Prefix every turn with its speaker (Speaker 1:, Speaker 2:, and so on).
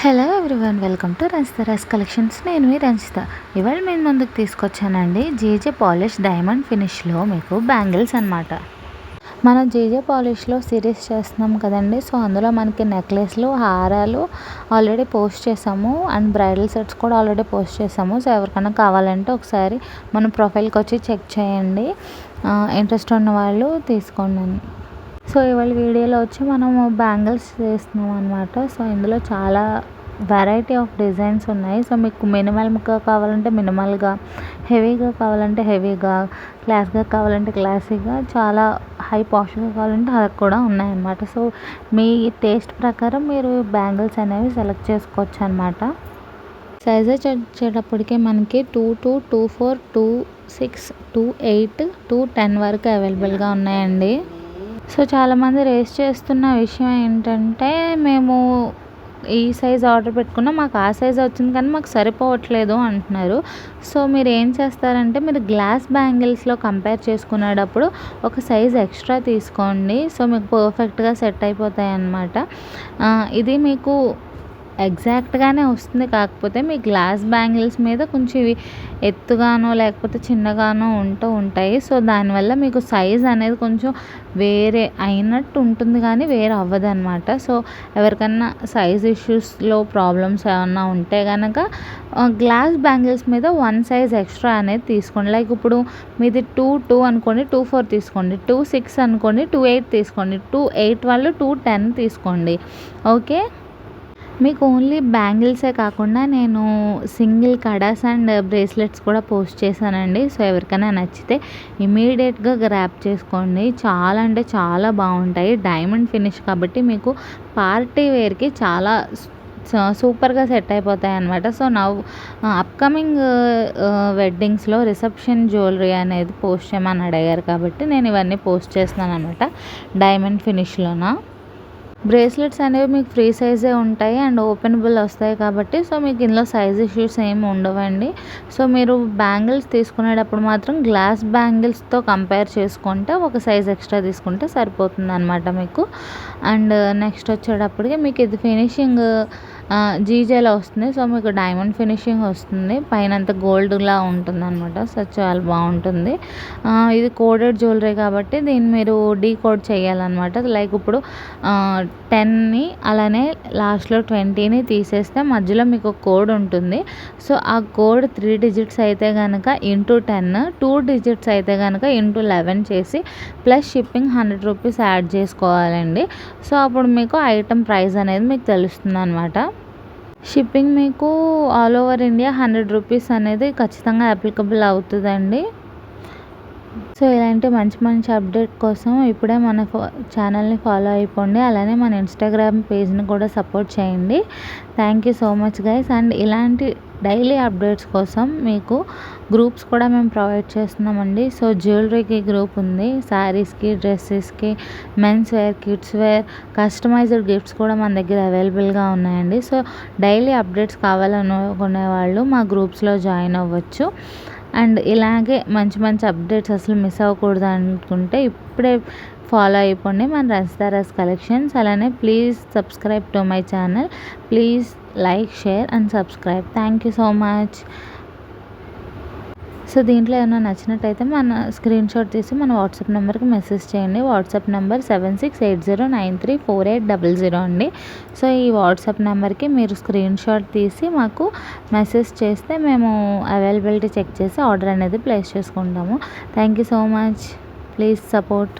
Speaker 1: Hello everyone, welcome to Ranjitha collections. నేను మీ రంజిత. ఇవాళ నేను ముందుకు తీసుకొచ్చానండి జేజే పాలిష్ డైమండ్ ఫినిష్లో మీకు బ్యాంగిల్స్ అనమాట. మనం జేజే పాలిష్లో సిరీస్ చేస్తున్నాం కదండి. సో అందులో మనకి నెక్లెస్లు, హారాలు ఆల్రెడీ పోస్ట్ చేసాము అండ్ బ్రైడల్ సెట్స్ కూడా ఆల్రెడీ పోస్ట్ చేసాము. సో ఎవరికైనా కావాలంటే ఒకసారి మన ప్రొఫైల్కి వచ్చి చెక్ చేయండి. ఇంట్రెస్ట్ ఉన్న వాళ్ళు తీసుకోండి. సో ఇవాళ వీడియోలో వచ్చి మనము బ్యాంగిల్స్ చేస్తున్నాం అనమాట. సో ఇందులో చాలా వెరైటీ ఆఫ్ డిజైన్స్ ఉన్నాయి. సో మీకు మినిమల్గా కావాలంటే మినిమల్గా, హెవీగా కావాలంటే హెవీగా, క్లాస్గా కావాలంటే క్లాసీగా, చాలా హై పాష్గా కావాలంటే అలా కూడా ఉన్నాయన్నమాట. సో మీ టేస్ట్ ప్రకారం మీరు బ్యాంగిల్స్ అనేవి సెలెక్ట్ చేసుకోవచ్చు అనమాట. సైజెస్ వచ్చేటప్పటికే మనకి 2 2, 4, 2, 6, 2, 8, 2, 10 వరకు అవైలబుల్గా ఉన్నాయండి. సో చాలామంది రేస్ చేస్తున్న విషయం ఏంటంటే, మేము ఈ సైజ్ ఆర్డర్ పెట్టుకున్నాం, మాకు ఆ సైజ్ వచ్చింది కానీ మాకు సరిపోవట్లేదు అంటున్నారు. సో మీరు ఏం చేస్తారంటే, మీరు గ్లాస్ బ్యాంగిల్స్లో కంపేర్ చేసుకునేటప్పుడు ఒక సైజ్ ఎక్స్ట్రా తీసుకోండి. సో మీకు పర్ఫెక్ట్గా సెట్ అయిపోతాయి అన్నమాట. ఇది మీకు ఎగ్జాక్ట్గానే వస్తుంది. కాకపోతే మీ గ్లాస్ బ్యాంగిల్స్ మీద కొంచెం ఇవి ఎత్తుగానో లేకపోతే చిన్నగానో ఉంటాయి. సో దానివల్ల మీకు సైజ్ అనేది కొంచెం వేరే అయినట్టు ఉంటుంది కానీ వేరే అవ్వదు అనమాట. సో ఎవరికన్నా సైజ్ ఇష్యూస్లో ప్రాబ్లమ్స్ ఏమన్నా ఉంటే కనుక గ్లాస్ బ్యాంగిల్స్ మీద 1 సైజ్ ఎక్స్ట్రా అనేది తీసుకోండి. లైక్ ఇప్పుడు మీది 2 2 అనుకోండి, 2 4 తీసుకోండి, 2 6 అనుకోండి, 2 8 తీసుకోండి, 2 8 వాళ్ళు 2 10 తీసుకోండి. ఓకే. మీకు ఓన్లీ బ్యాంగిల్సే కాకుండా నేను సింగిల్ కడాస్ అండ్ బ్రేస్లెట్స్ కూడా పోస్ట్ చేశానండి. సో ఎవరికైనా నచ్చితే ఇమీడియట్గా గ్రాప్ చేసుకోండి. చాలా అంటే చాలా బాగుంటాయి. డైమండ్ ఫినిష్ కాబట్టి మీకు పార్టీ వేర్కి చాలా సూపర్గా సెట్ అయిపోతాయి అన్నమాట. సో అప్కమింగ్ వెడ్డింగ్స్లో రిసెప్షన్ జ్యువెలరీ అనేది పోస్ట్ చేయమని అడిగారు కాబట్టి నేను ఇవన్నీ పోస్ట్ చేస్తున్నాను అనమాట. డైమండ్ ఫినిష్లోన బ్రేస్లెట్స్ అనేవి మీకు ఫ్రీ సైజే ఉంటాయి అండ్ ఓపెనబుల్ వస్తాయి కాబట్టి సో మీకు ఇందులో సైజ్ ఇష్యూస్ ఏమి ఉండవండి. సో మీరు బ్యాంగిల్స్ తీసుకునేటప్పుడు మాత్రం గ్లాస్ బ్యాంగిల్స్తో కంపేర్ చేసుకుంటే ఒక సైజ్ ఎక్స్ట్రా తీసుకుంటే సరిపోతుంది అనమాట మీకు. అండ్ నెక్స్ట్ వచ్చేటప్పటికి మీకు ఇది ఫినిషింగ్ జీజేలో వస్తుంది. సో మీకు డైమండ్ ఫినిషింగ్ వస్తుంది, పైన అంతా గోల్డ్లా ఉంటుంది అనమాట. సో చాలా బాగుంటుంది. ఇది కోడెడ్ జ్యువెలరీ కాబట్టి దీన్ని మీరు డీకోడ్ చేయాలన్నమాట. లైక్ ఇప్పుడు 10ని అలానే లాస్ట్లో 20ని తీసేస్తే మధ్యలో మీకు ఒక కోడ్ ఉంటుంది. సో ఆ కోడ్ 3 డిజిట్స్ అయితే కనుక ఇంటూ 10, 2 డిజిట్స్ అయితే కనుక ఇంటూ 11 చేసి ప్లస్ షిప్పింగ్ 100 రూపీస్ యాడ్ చేసుకోవాలండి. సో అప్పుడు మీకు ఐటమ్ ప్రైస్ అనేది మీకు తెలుస్తుంది అనమాట. షిప్పింగ్ మీకు ఆల్ ఓవర్ ఇండియా 100 రూపీస్ అనేది ఖచ్చితంగా అప్లికబుల్ అవుతుందండి. సో ఇలాంటి మంచి మంచి అప్డేట్ కోసం ఇప్పుడే మన ఛానల్ని ఫాలో అయిపోండి. అలానే మన ఇన్స్టాగ్రామ్ పేజ్ని కూడా సపోర్ట్ చేయండి. Thank you so much guys. And ఇలాంటి డైలీ అప్డేట్స్ కోసం మీకు గ్రూప్స్ కూడా మేము ప్రొవైడ్ చేస్తున్నామండి. సో జ్యువెలరీకి గ్రూప్ ఉంది, శారీస్కి, డ్రెస్సెస్కి, men's wear, kids wear, customised gifts కూడా మన దగ్గర అవైలబుల్గా ఉన్నాయండి. సో డైలీ అప్డేట్స్ కావాలనుకునే వాళ్ళు మా గ్రూప్స్లో జాయిన్ అవ్వచ్చు. అండ్ ఇలాగే మంచి మంచి అప్డేట్స్ అసలు మిస్ అవ్వకూడదు అనుకుంటే ఇప్పుడే ఫాలో అయిపోండి మన రంజిత కలెక్షన్స్. అలానే please subscribe to my channel. Please like, share and subscribe. Thank you so much. So దీంట్లో ఏమైనా నచ్చినట్టయితే మన స్క్రీన్ షాట్ తీసి మన వాట్సాప్ నెంబర్కి మెసేజ్ చేయండి. వాట్సాప్ నెంబర్ 7680934800 అండి. సో ఈ వాట్సాప్ నెంబర్కి మీరు స్క్రీన్ షాట్ తీసి మాకు మెసేజ్ చేస్తే మేము అవైలబిలిటీ చెక్ చేసి ఆర్డర్ అనేది ప్లేస్ చేసుకుంటాము. Thank you so much. Please support.